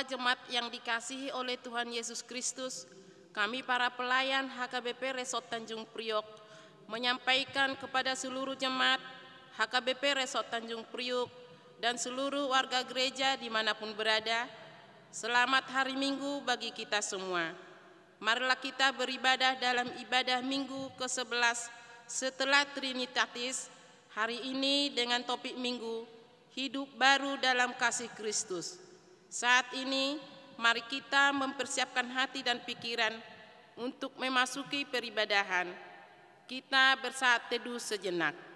jemaat yang dikasihi oleh Tuhan Yesus Kristus, kami para pelayan HKBP Resort Tanjung Priok menyampaikan kepada seluruh jemaat HKBP Resort Tanjung Priok dan seluruh warga gereja dimanapun berada, selamat hari Minggu bagi kita semua. Marilah kita beribadah dalam ibadah Minggu ke-11 setelah Trinitatis hari ini dengan topik Minggu, Hidup Baru dalam Kasih Kristus. Saat ini, mari kita mempersiapkan hati dan pikiran untuk memasuki peribadahan. Kita bersaat teduh sejenak.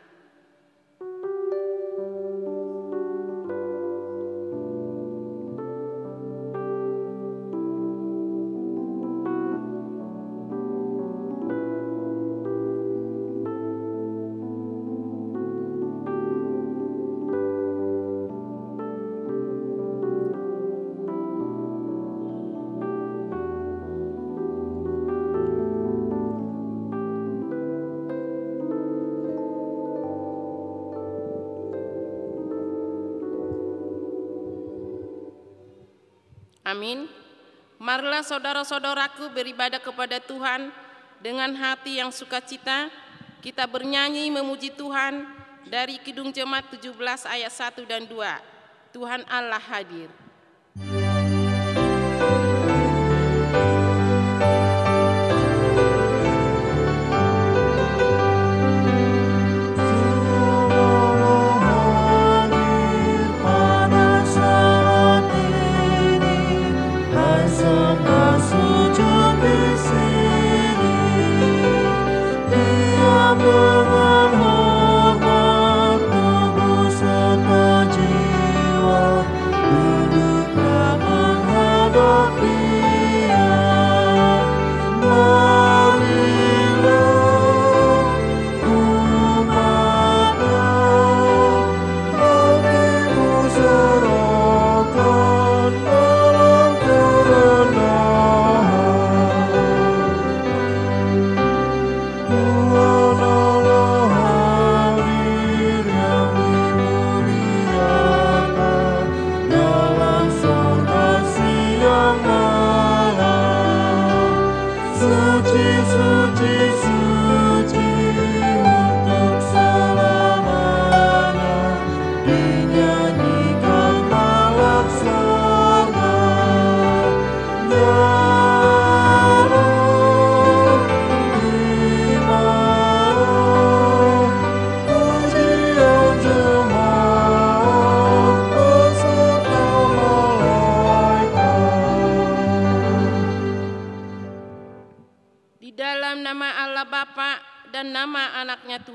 Amin. Marilah saudara-saudaraku beribadah kepada Tuhan dengan hati yang sukacita. Kita bernyanyi memuji Tuhan dari Kidung Jemaat 17 ayat 1 dan 2. Tuhan Allah hadir.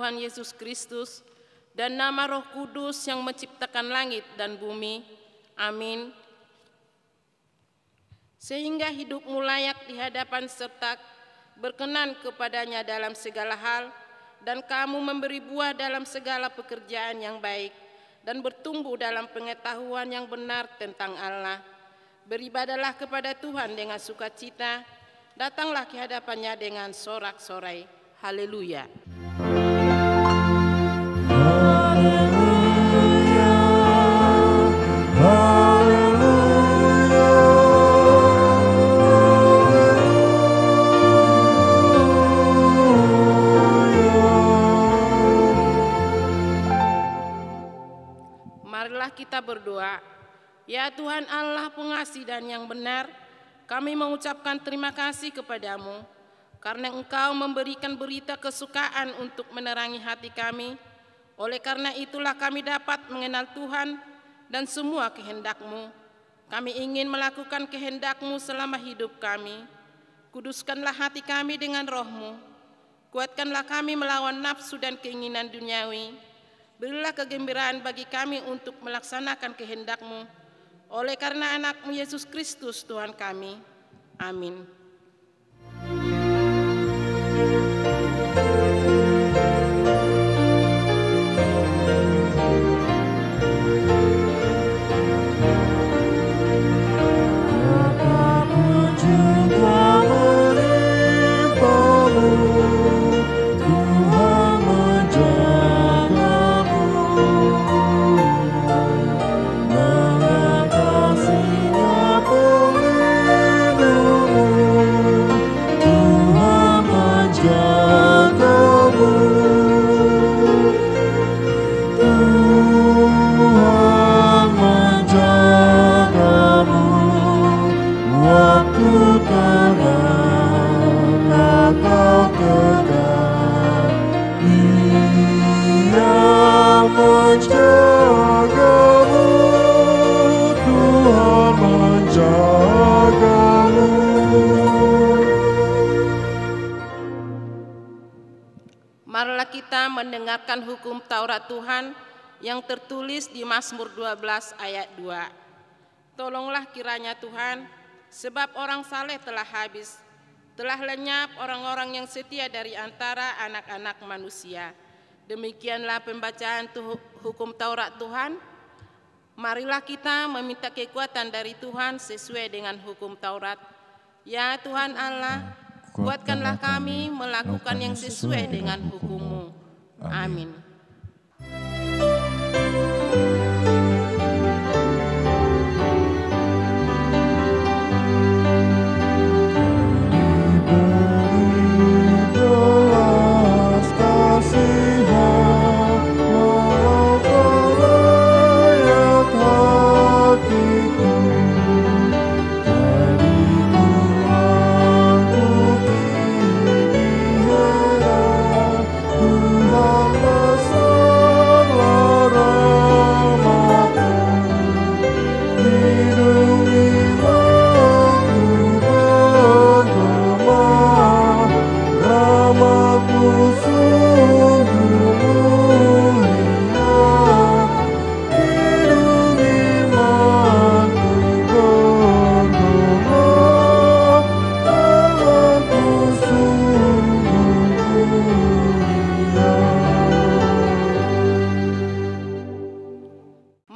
Tuhan Yesus Kristus dan nama Roh Kudus yang menciptakan langit dan bumi. Amin. Sehingga hidupmu layak di hadapan serta berkenan kepadanya dalam segala hal, dan kamu memberi buah dalam segala pekerjaan yang baik, dan bertumbuh dalam pengetahuan yang benar tentang Allah. Beribadalah kepada Tuhan dengan sukacita, datanglah ke hadapannya dengan sorak-sorai. Haleluya. Marilah kita berdoa. Ya Tuhan Allah pengasih dan yang benar, kami mengucapkan terima kasih kepadamu karena Engkau memberikan berita kesukaan untuk menerangi hati kami. Oleh karena itulah kami dapat mengenal Tuhan dan semua kehendak-Mu. Kami ingin melakukan kehendak-Mu selama hidup kami. Kuduskanlah hati kami dengan Roh-Mu. Kuatkanlah kami melawan nafsu dan keinginan duniawi. Berilah kegembiraan bagi kami untuk melaksanakan kehendak-Mu. Oleh karena anak-Mu Yesus Kristus Tuhan kami. Amin. Kasih-Nya Marilah kita mendengarkan hukum Taurat Tuhan yang tertulis di Mazmur 12 ayat 2. Tolonglah kiranya Tuhan, sebab orang saleh telah habis, telah lenyap orang-orang yang setia dari antara anak-anak manusia. Demikianlah pembacaan hukum Taurat Tuhan. Marilah kita meminta kekuatan dari Tuhan sesuai dengan hukum Taurat. Ya Tuhan Allah, kuatkanlah kami melakukan yang sesuai dengan hukum-Mu. Amin.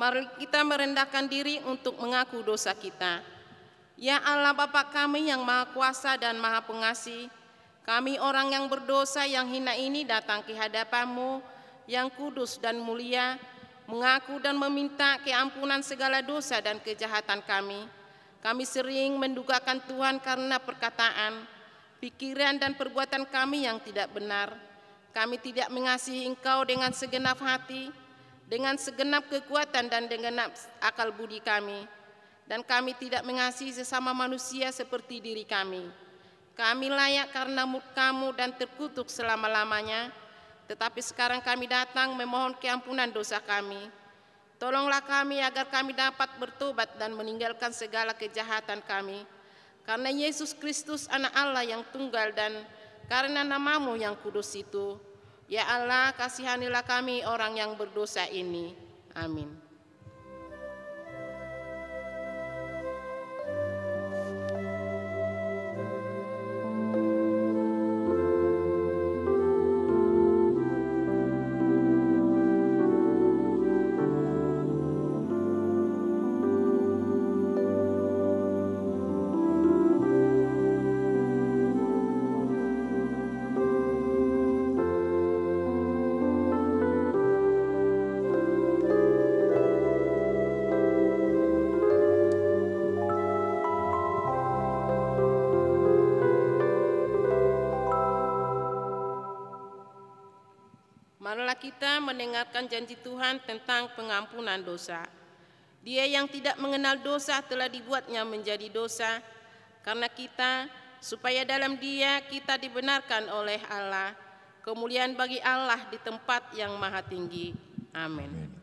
Mari kita merendahkan diri untuk mengaku dosa kita. Ya Allah Bapa kami yang Maha Kuasa dan Maha Pengasih, kami orang yang berdosa yang hina ini datang ke hadapan-Mu yang kudus dan mulia, mengaku dan meminta keampunan segala dosa dan kejahatan kami. Kami sering mendugakan Tuhan karena perkataan, pikiran dan perbuatan kami yang tidak benar. Kami tidak mengasihi Engkau dengan segenap hati, dengan segenap kekuatan dan dengan akal budi kami. Dan kami tidak mengasihi sesama manusia seperti diri kami. Kami layak karena murka-Mu dan terkutuk selama-lamanya. Tetapi sekarang kami datang memohon keampunan dosa kami. Tolonglah kami agar kami dapat bertobat dan meninggalkan segala kejahatan kami. Karena Yesus Kristus anak Allah yang tunggal dan karena nama-Mu yang kudus itu. Ya Allah, kasihanilah kami orang yang berdosa ini. Amin. Marilah kita mendengarkan janji Tuhan tentang pengampunan dosa. Dia yang tidak mengenal dosa telah dibuatnya menjadi dosa karena kita, supaya dalam Dia kita dibenarkan oleh Allah. Kemuliaan bagi Allah di tempat yang maha tinggi. Amin.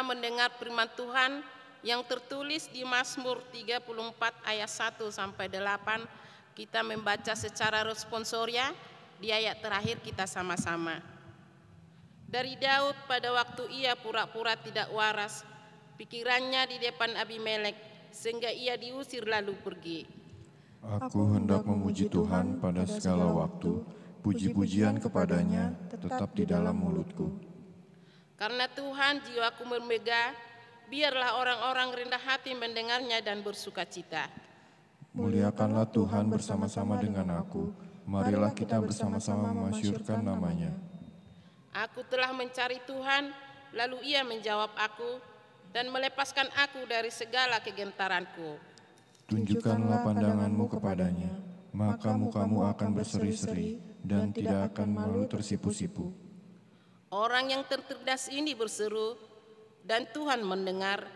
Mendengar firman Tuhan yang tertulis di Mazmur 34 ayat 1 sampai 8. Kita membaca secara responsoria, di ayat terakhir kita sama-sama. Dari Daud pada waktu ia pura-pura tidak waras, pikirannya di depan Abimelek, sehingga ia diusir lalu pergi. Aku hendak memuji Tuhan pada segala waktu, puji-pujian kepadanya tetap di dalam mulutku. Karena Tuhan jiwaku bermegah, Biarlah orang-orang rendah hati mendengarnya dan bersukacita. Muliakanlah Tuhan bersama-sama dengan aku. Marilah kita bersama-sama memasyurkan namanya. Aku telah mencari Tuhan, lalu Ia menjawab aku dan melepaskan aku dari segala kegentaranku. Tunjukkanlah pandanganmu kepadanya, maka mukamu akan berseri-seri dan tidak akan malu tersipu-sipu. Orang yang tertindas ini berseru, dan Tuhan mendengar.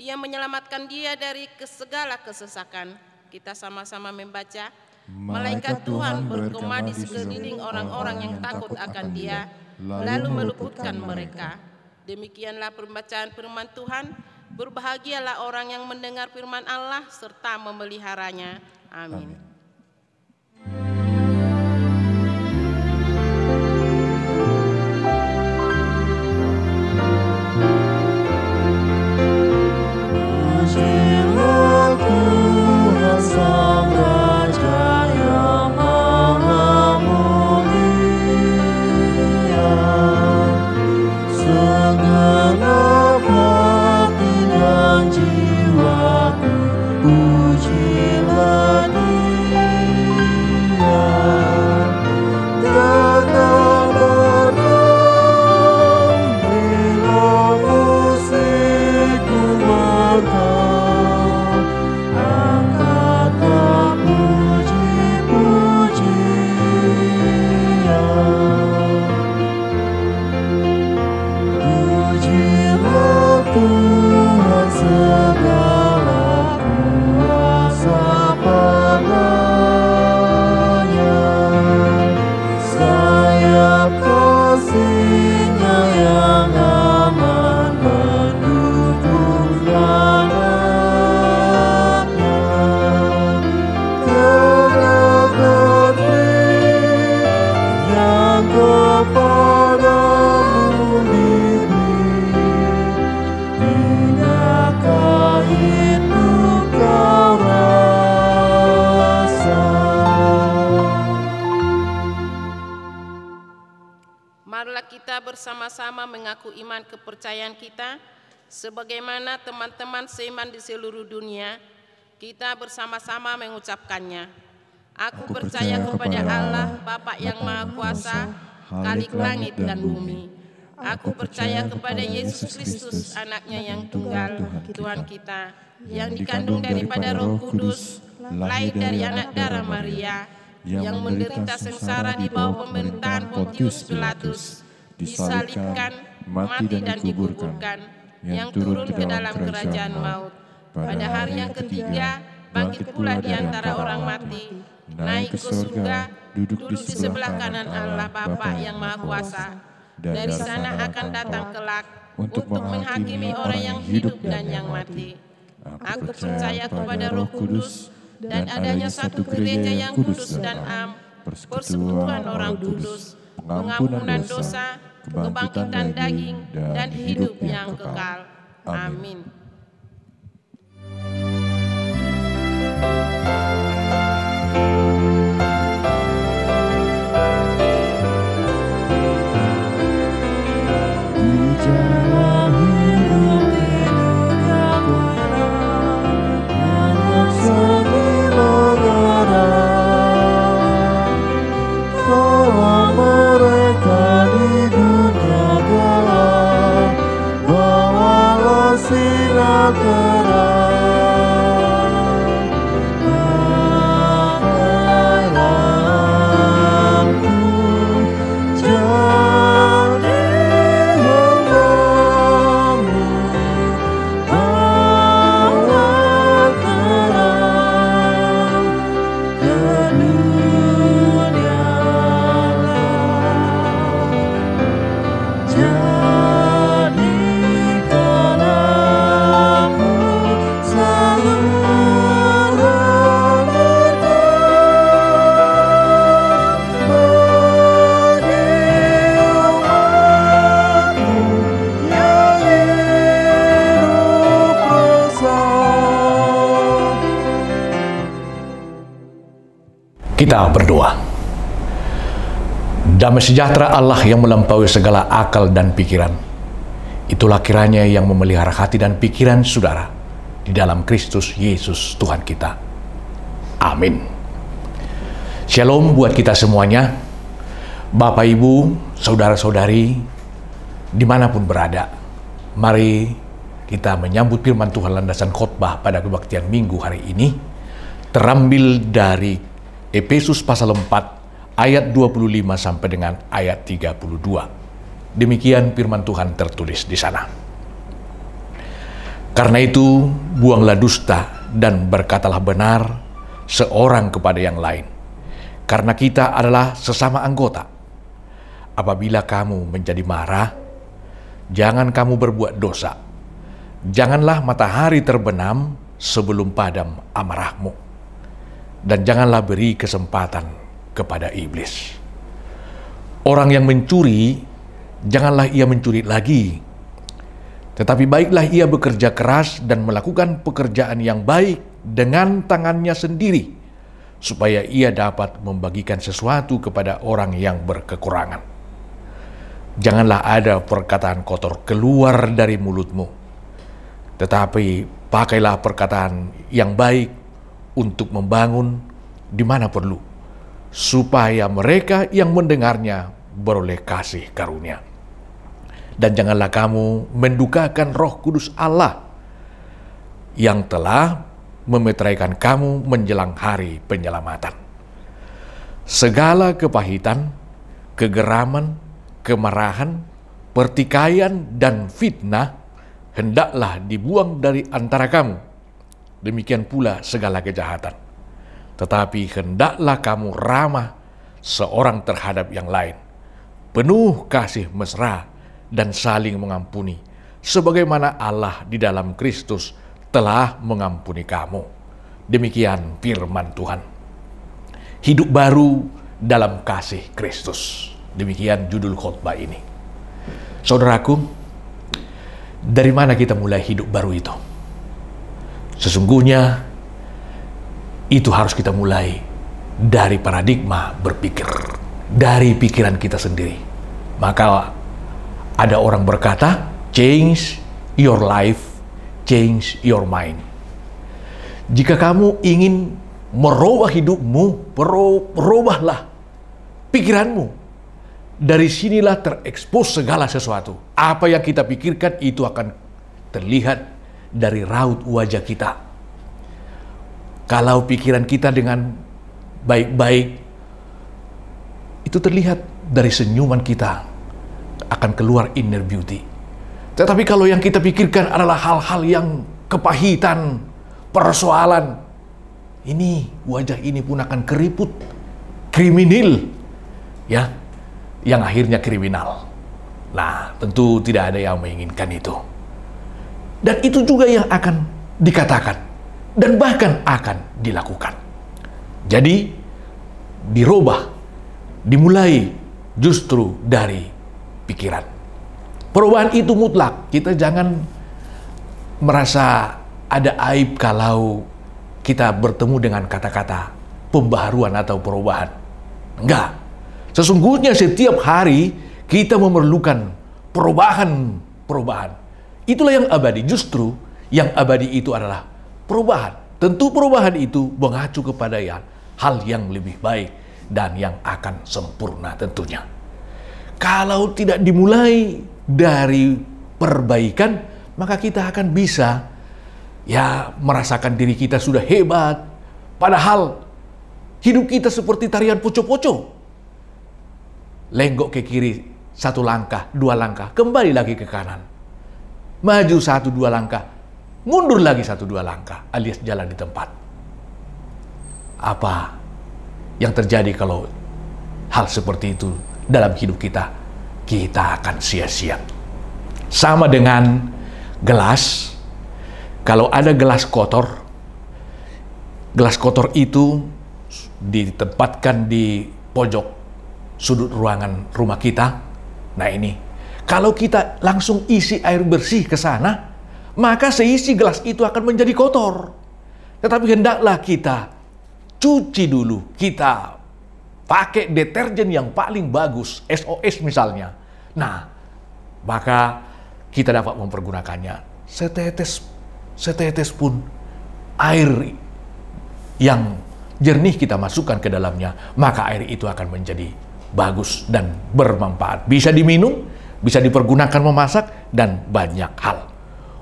Ia menyelamatkan dia dari segala kesesakan. Kita sama-sama membaca. Malaikat Tuhan bergema di sekeliling orang-orang yang takut akan dia, lalu meluputkan mereka. Demikianlah pembacaan firman Tuhan. Berbahagialah orang yang mendengar firman Allah serta memeliharanya. Amin. Bersama-sama mengaku iman kepercayaan kita sebagaimana teman-teman seiman di seluruh dunia. Kita bersama-sama mengucapkannya. Aku percaya kepada Allah Bapa yang Maha Kuasa, Khalik langit dan bumi. Aku percaya kepada Yesus Kristus, anaknya yang tunggal, Tuhan kita, yang dikandung daripada Roh Kudus, lahir dari anak darah Maria, yang menderita sengsara di bawah pemerintahan Pontius Pilatus, disalibkan, mati dan dikuburkan, yang turun ke dalam kerajaan maut. Pada hari yang ketiga, bangkit pula di antara orang mati, naik ke surga, duduk di sebelah kanan Allah Bapa yang Maha Kuasa. Dari sana akan datang kelak untuk menghakimi orang yang hidup dan yang mati. Aku percaya kepada Roh Kudus dan adanya satu gereja yang kudus dan am, persekutuan orang kudus, pengampunan dosa, kebangkitan daging, dan hidup yang kekal. Amin. Kita berdoa. Damai sejahtera Allah yang melampaui segala akal dan pikiran, Itulah kiranya yang memelihara hati dan pikiran saudara di dalam Kristus Yesus Tuhan kita. Amin. Shalom buat kita semuanya, Bapak, Ibu, Saudara-saudari, dimanapun berada. Mari kita menyambut firman Tuhan landasan khotbah pada kebaktian Minggu hari ini, terambil dari Efesus pasal 4 ayat 25 sampai dengan ayat 32. Demikian firman Tuhan tertulis di sana. Karena itu, buanglah dusta dan berkatalah benar seorang kepada yang lain. Karena kita adalah sesama anggota. Apabila kamu menjadi marah, jangan kamu berbuat dosa. Janganlah matahari terbenam sebelum padam amarahmu. Dan janganlah beri kesempatan kepada iblis. Orang yang mencuri, janganlah ia mencuri lagi, tetapi baiklah ia bekerja keras dan melakukan pekerjaan yang baik dengan tangannya sendiri, supaya ia dapat membagikan sesuatu kepada orang yang berkekurangan. Janganlah ada perkataan kotor keluar dari mulutmu, tetapi pakailah perkataan yang baik untuk membangun di mana perlu, supaya mereka yang mendengarnya beroleh kasih karunia. Dan janganlah kamu mendukakan Roh Kudus Allah yang telah memeteraikan kamu menjelang hari penyelamatan. Segala kepahitan, kegeraman, kemarahan, pertikaian, dan fitnah hendaklah dibuang dari antara kamu. Demikian pula segala kejahatan. Tetapi hendaklah kamu ramah seorang terhadap yang lain, penuh kasih mesra dan saling mengampuni, sebagaimana Allah di dalam Kristus telah mengampuni kamu. Demikian firman Tuhan. Hidup baru dalam kasih Kristus. Demikian judul khotbah ini. Saudaraku, dari mana kita mulai hidup baru itu? Sesungguhnya itu harus kita mulai dari paradigma berpikir, dari pikiran kita sendiri. Maka ada orang berkata, change your life, change your mind. Jika kamu ingin merubah hidupmu, rubahlah pikiranmu. Dari sinilah terekspos segala sesuatu. Apa yang kita pikirkan itu akan terlihat dari raut wajah kita. Kalau pikiran kita dengan baik-baik, itu terlihat dari senyuman kita, akan keluar inner beauty. Tetapi kalau yang kita pikirkan adalah hal-hal yang kepahitan, persoalan, ini wajah ini pun akan keriput, kriminal, ya, yang akhirnya kriminal. Nah, tentu tidak ada yang menginginkan itu. Dan itu juga yang akan dikatakan dan bahkan akan dilakukan. Jadi dirubah, dimulai justru dari pikiran. Perubahan itu mutlak. Kita jangan merasa ada aib kalau kita bertemu dengan kata-kata pembaharuan atau perubahan. Enggak. Sesungguhnya setiap hari kita memerlukan perubahan. Itulah yang abadi. Justru yang abadi itu adalah perubahan. Tentu perubahan itu mengacu kepada hal yang lebih baik dan yang akan sempurna tentunya. Kalau tidak dimulai dari perbaikan, maka kita akan bisa merasakan diri kita sudah hebat. Padahal hidup kita seperti tarian poco-poco. Lenggok ke kiri 1 langkah, 2 langkah, kembali lagi ke kanan. Maju 1-2 langkah, mundur lagi 1-2 langkah, alias jalan di tempat. Apa yang terjadi kalau hal seperti itu dalam hidup kita? Kita akan sia-sia. Sama dengan gelas. Kalau ada gelas kotor itu ditempatkan di pojok sudut ruangan rumah kita. Nah ini, kalau kita langsung isi air bersih ke sana, maka seisi gelas itu akan menjadi kotor. Tetapi hendaklah kita cuci dulu, kita pakai deterjen yang paling bagus, SOS misalnya. Nah, maka kita dapat mempergunakannya. Setetes pun air yang jernih kita masukkan ke dalamnya, maka air itu akan menjadi bagus dan bermanfaat. Bisa diminum, bisa dipergunakan memasak, dan banyak hal.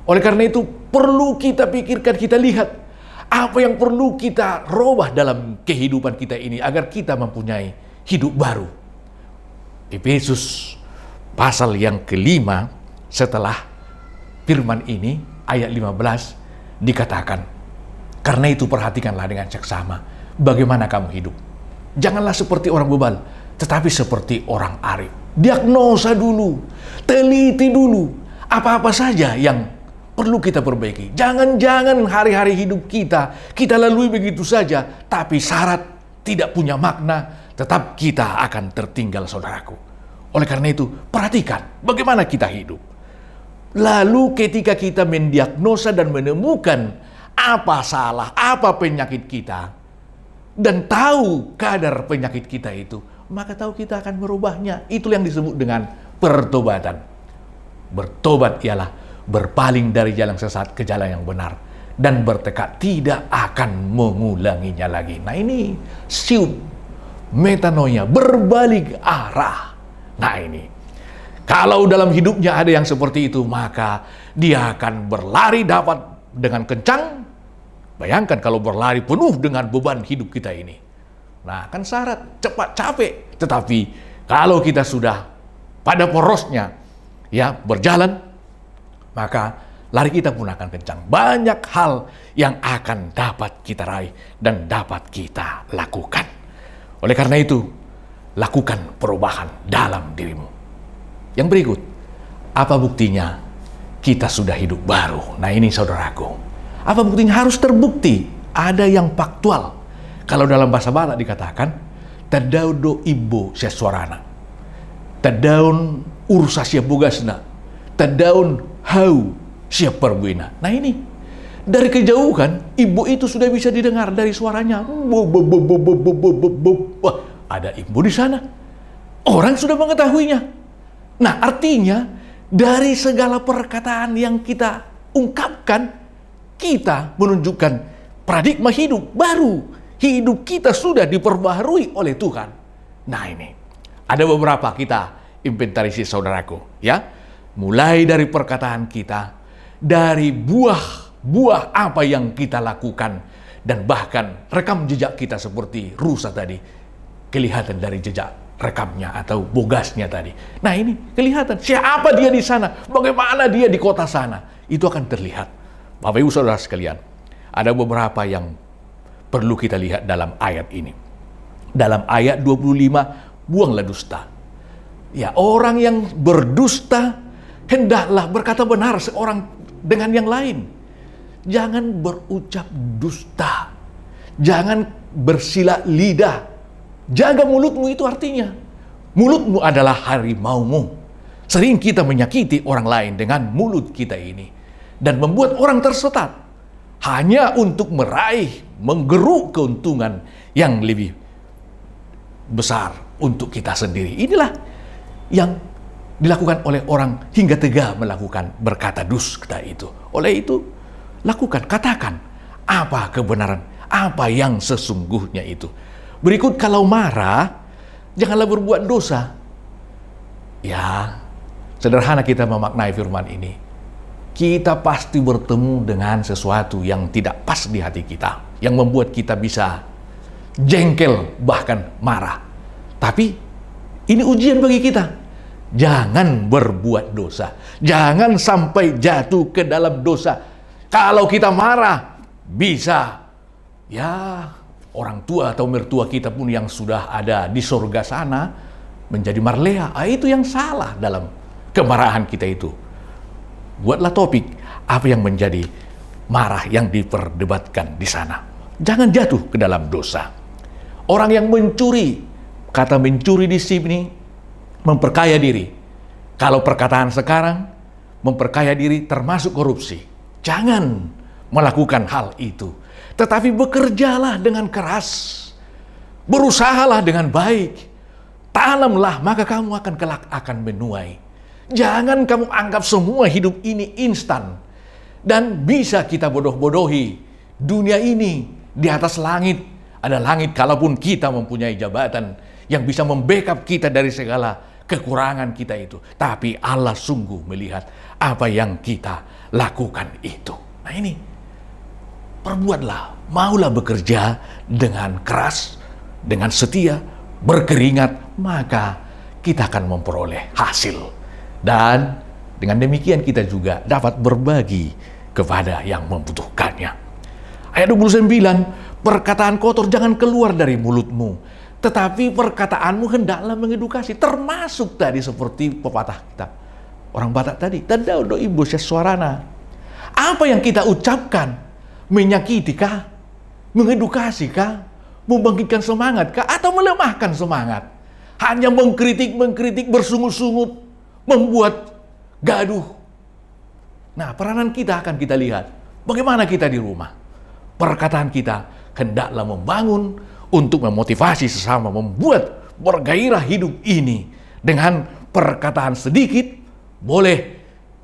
Oleh karena itu, perlu kita pikirkan, kita lihat apa yang perlu kita robah dalam kehidupan kita ini agar kita mempunyai hidup baru. Efesus pasal yang kelima, setelah firman ini, ayat 15, dikatakan, karena itu perhatikanlah dengan seksama bagaimana kamu hidup. Janganlah seperti orang bebal, tetapi seperti orang arif. Diagnosa dulu, teliti dulu, apa-apa saja yang perlu kita perbaiki. Jangan-jangan hari-hari hidup kita lalui begitu saja, tapi syarat tidak punya makna, tetap kita akan tertinggal, saudaraku. Oleh karena itu, perhatikan bagaimana kita hidup. Lalu ketika kita mendiagnosa dan menemukan apa salah, apa penyakit kita, dan tahu kadar penyakit kita itu, maka tahu kita akan merubahnya. Itu yang disebut dengan pertobatan. Bertobat ialah berpaling dari jalan sesat ke jalan yang benar, dan bertekad tidak akan mengulanginya lagi. Nah ini siup, metanoia, berbalik arah. Nah ini, kalau dalam hidupnya ada yang seperti itu, maka dia akan berlari dapat dengan kencang. Bayangkan kalau berlari penuh dengan beban hidup kita ini. Nah, kan syarat cepat capek. Tetapi kalau kita sudah pada porosnya ya berjalan, maka lari kita pun akan kencang. Banyak hal yang akan dapat kita raih dan dapat kita lakukan. Oleh karena itu, lakukan perubahan dalam dirimu. Yang berikut, apa buktinya kita sudah hidup baru? Nah ini saudaraku, apa buktinya? Harus terbukti, ada yang faktual. Kalau dalam bahasa Batak dikatakan, tadaudo ibo sia suarana, tadaun ursa sia bogasna, tadaun hau sia perbuina. Nah ini, dari kejauhan, ibu itu sudah bisa didengar dari suaranya. Wah, ada ibu di sana. Orang sudah mengetahuinya. Nah artinya, dari segala perkataan yang kita ungkapkan, kita menunjukkan paradigma hidup baru. Hidup kita sudah diperbaharui oleh Tuhan. Nah ini, ada beberapa kita inventarisir saudaraku. Ya, mulai dari perkataan kita, dari buah apa yang kita lakukan, dan bahkan rekam jejak kita seperti rusa tadi, kelihatan dari jejak rekamnya atau bogasnya tadi. Nah ini kelihatan siapa dia di sana, bagaimana dia di kota sana, itu akan terlihat. Bapak Ibu Saudara sekalian, ada beberapa yang perlu kita lihat dalam ayat ini. Dalam ayat 25, buanglah dusta. Ya, orang yang berdusta hendaklah berkata benar seorang dengan yang lain. Jangan berucap dusta. Jangan bersila lidah. Jaga mulutmu, itu artinya mulutmu adalah harimaumu. Sering kita menyakiti orang lain dengan mulut kita ini dan membuat orang tersesat hanya untuk meraih, menggeruk keuntungan yang lebih besar untuk kita sendiri. Inilah yang dilakukan oleh orang hingga tega melakukan berkata dusta itu. Oleh itu, lakukan, katakan apa kebenaran, apa yang sesungguhnya itu. Berikut, kalau marah, janganlah berbuat dosa. Ya, sederhana kita memaknai firman ini. Kita pasti bertemu dengan sesuatu yang tidak pas di hati kita, yang membuat kita bisa jengkel, bahkan marah. Tapi ini ujian bagi kita. Jangan berbuat dosa. Jangan sampai jatuh ke dalam dosa. Kalau kita marah, bisa ya orang tua atau mertua kita pun yang sudah ada di surga sana menjadi marlea. Itu yang salah dalam kemarahan kita itu. Buatlah topik apa yang menjadi marah yang diperdebatkan di sana. Jangan jatuh ke dalam dosa. Orang yang mencuri, kata mencuri di sini memperkaya diri. Kalau perkataan sekarang, memperkaya diri termasuk korupsi. Jangan melakukan hal itu. Tetapi bekerjalah dengan keras. Berusahalah dengan baik. Tanamlah, maka kamu akan kelak akan menuai. Jangan kamu anggap semua hidup ini instan dan bisa kita bodoh-bodohi. Dunia ini di atas langit, ada langit kalaupun kita mempunyai jabatan yang bisa membackup kita dari segala kekurangan kita itu. Tapi Allah sungguh melihat apa yang kita lakukan itu. Nah ini, perbuatlah, maulah bekerja dengan keras, dengan setia, berkeringat, maka kita akan memperoleh hasil. Dan dengan demikian kita juga dapat berbagi kepada yang membutuhkannya. Ayat 29, perkataan kotor jangan keluar dari mulutmu, tetapi perkataanmu hendaklah mengedukasi. Termasuk tadi seperti pepatah kita, orang Batak tadi, tanda do ibu sesuarana. Apa yang kita ucapkan, menyakiti kah, mengedukasi kah, membangkitkan semangat kah, atau melemahkan semangat? Hanya mengkritik, bersungut-sungut, membuat gaduh. Nah, peranan kita akan kita lihat. Bagaimana kita di rumah? Perkataan kita hendaklah membangun untuk memotivasi sesama, membuat bergairah hidup ini. Dengan perkataan sedikit, boleh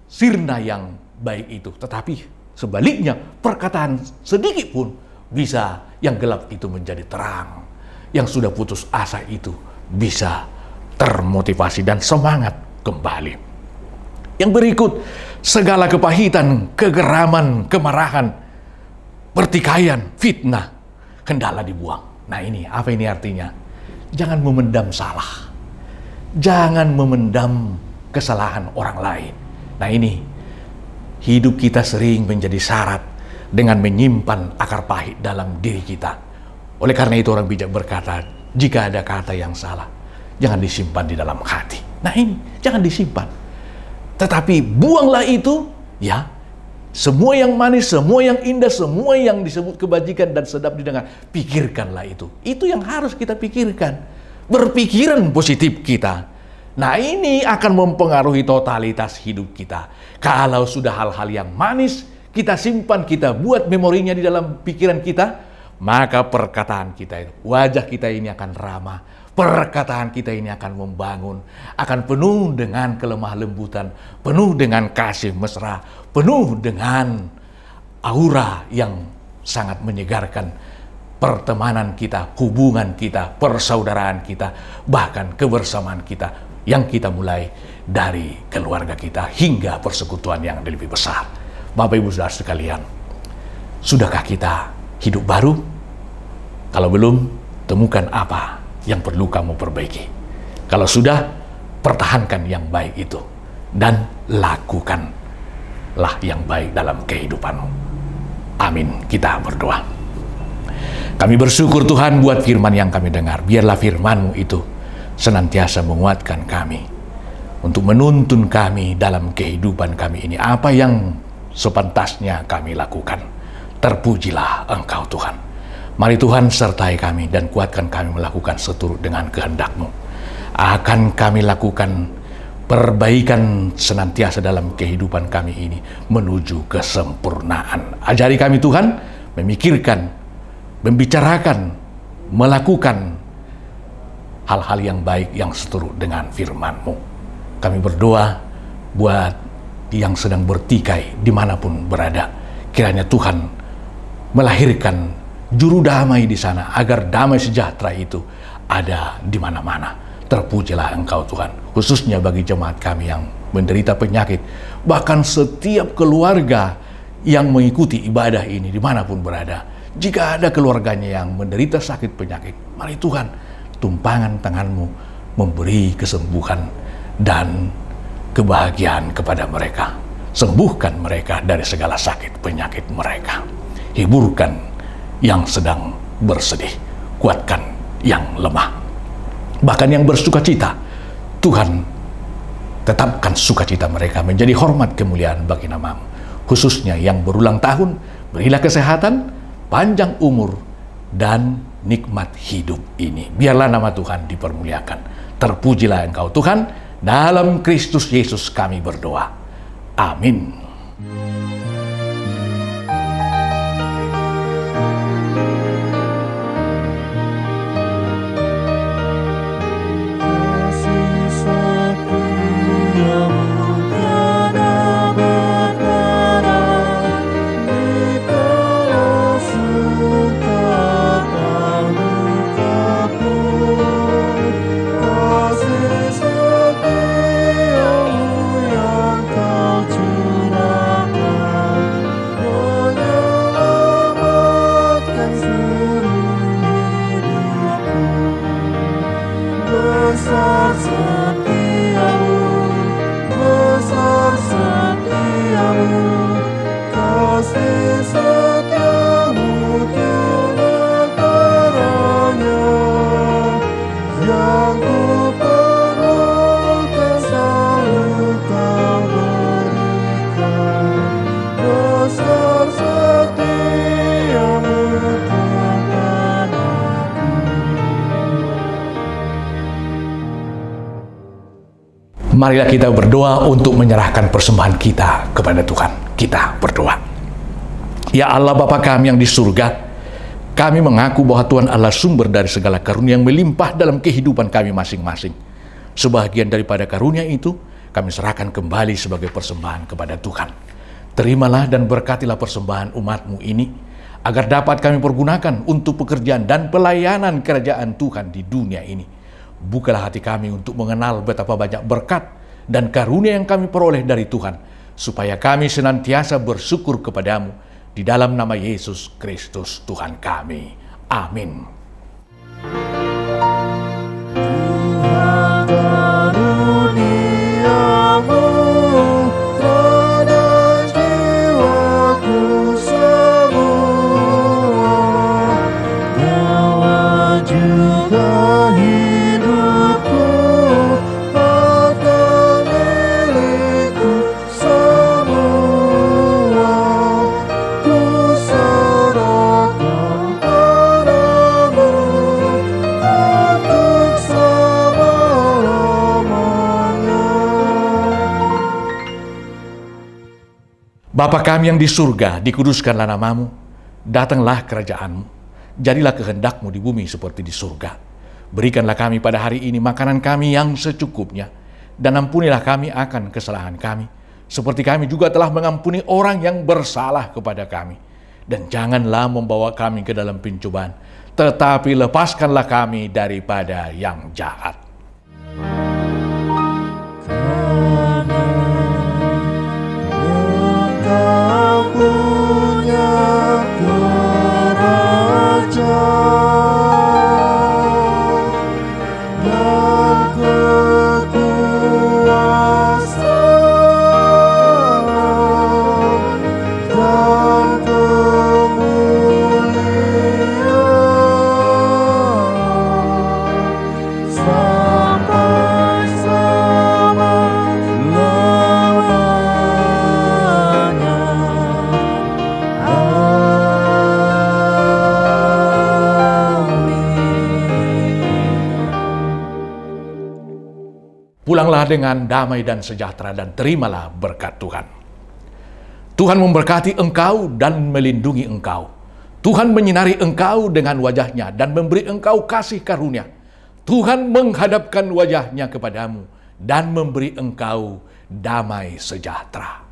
sirna yang baik itu. Tetapi sebaliknya, perkataan sedikit pun bisa yang gelap itu menjadi terang. Yang sudah putus asa itu bisa termotivasi dan semangat kembali. Yang berikut, segala kepahitan, kegeraman, kemarahan, pertikaian, fitnah, hendaklah dibuang. Nah ini, apa ini artinya? Jangan memendam salah. Jangan memendam kesalahan orang lain. Nah ini, hidup kita sering menjadi syarat dengan menyimpan akar pahit dalam diri kita. Oleh karena itu orang bijak berkata, jika ada kata yang salah, jangan disimpan di dalam hati. Nah ini, jangan disimpan. Tetapi buanglah itu, ya. Semua yang manis, semua yang indah, semua yang disebut kebajikan dan sedap didengar, pikirkanlah itu. Itu yang harus kita pikirkan. Berpikiran positif kita. Nah ini akan mempengaruhi totalitas hidup kita. Kalau sudah hal-hal yang manis, kita simpan, kita buat memorinya di dalam pikiran kita, maka perkataan kita, wajah kita ini akan ramah. Perkataan kita ini akan membangun, akan penuh dengan kelemah lembutan, penuh dengan kasih mesra, penuh dengan aura yang sangat menyegarkan pertemanan kita, hubungan kita, persaudaraan kita, bahkan kebersamaan kita yang kita mulai dari keluarga kita hingga persekutuan yang lebih besar. Bapak Ibu Saudara sekalian, sudahkah kita hidup baru? Kalau belum, temukan apa yang perlu kamu perbaiki. Kalau sudah, pertahankan yang baik itu dan lakukanlah yang baik dalam kehidupanmu. Amin. Kita berdoa. Kami bersyukur Tuhan buat firman yang kami dengar. Biarlah firman-Mu itu senantiasa menguatkan kami untuk menuntun kami dalam kehidupan kami ini. Apa yang sepantasnya kami lakukan. Terpujilah Engkau Tuhan. Mari Tuhan sertai kami dan kuatkan kami melakukan seturut dengan kehendak-Mu. Akan kami lakukan perbaikan senantiasa dalam kehidupan kami ini menuju kesempurnaan. Ajari kami Tuhan memikirkan, membicarakan, melakukan hal-hal yang baik yang seturut dengan firman-Mu. Kami berdoa buat yang sedang bertikai dimanapun berada. Kiranya Tuhan melahirkan juru damai di sana, agar damai sejahtera itu ada di mana-mana. Terpujilah Engkau Tuhan, khususnya bagi jemaat kami yang menderita penyakit, bahkan setiap keluarga yang mengikuti ibadah ini dimanapun berada. Jika ada keluarganya yang menderita sakit penyakit, mari Tuhan, tumpangan tangan-Mu memberi kesembuhan dan kebahagiaan kepada mereka. Sembuhkan mereka dari segala sakit penyakit mereka. Hiburkan yang sedang bersedih, kuatkan yang lemah. Bahkan yang bersukacita, Tuhan tetapkan sukacita mereka menjadi hormat kemuliaan bagi nama-Mu. Khususnya yang berulang tahun, berilah kesehatan, panjang umur, dan nikmat hidup ini. Biarlah nama Tuhan dipermuliakan. Terpujilah Engkau Tuhan, dalam Kristus Yesus kami berdoa. Amin. Yang Marilah kita berdoa untuk menyerahkan persembahan kita kepada Tuhan. Kita berdoa. Ya Allah Bapa kami yang di surga, kami mengaku bahwa Tuhan Allah sumber dari segala karunia yang melimpah dalam kehidupan kami masing-masing. Sebahagian daripada karunia itu, kami serahkan kembali sebagai persembahan kepada Tuhan. Terimalah dan berkatilah persembahan umat-Mu ini, agar dapat kami pergunakan untuk pekerjaan dan pelayanan kerajaan Tuhan di dunia ini. Bukalah hati kami untuk mengenal betapa banyak berkat dan karunia yang kami peroleh dari Tuhan, supaya kami senantiasa bersyukur kepadamu, di dalam nama Yesus Kristus Tuhan kami. Amin. Bapa kami yang di surga, dikuduskanlah namamu, datanglah kerajaan-Mu, jadilah kehendak-Mu di bumi seperti di surga. Berikanlah kami pada hari ini makanan kami yang secukupnya, dan ampunilah kami akan kesalahan kami, seperti kami juga telah mengampuni orang yang bersalah kepada kami. Dan janganlah membawa kami ke dalam pencobaan, tetapi lepaskanlah kami daripada yang jahat. Pulanglah dengan damai dan sejahtera dan terimalah berkat Tuhan. Tuhan memberkati engkau dan melindungi engkau. Tuhan menyinari engkau dengan wajahnya dan memberi engkau kasih karunia. Tuhan menghadapkan wajahnya kepadamu dan memberi engkau damai sejahtera.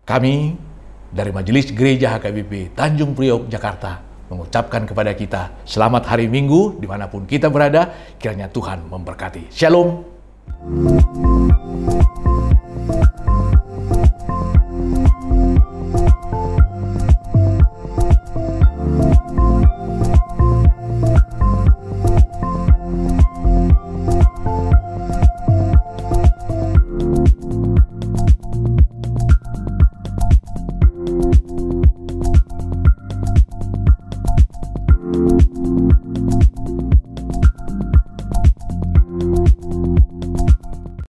Kami dari Majelis Gereja HKBP Tanjung Priok, Jakarta mengucapkan kepada kita selamat hari Minggu dimanapun kita berada, kiranya Tuhan memberkati. Shalom.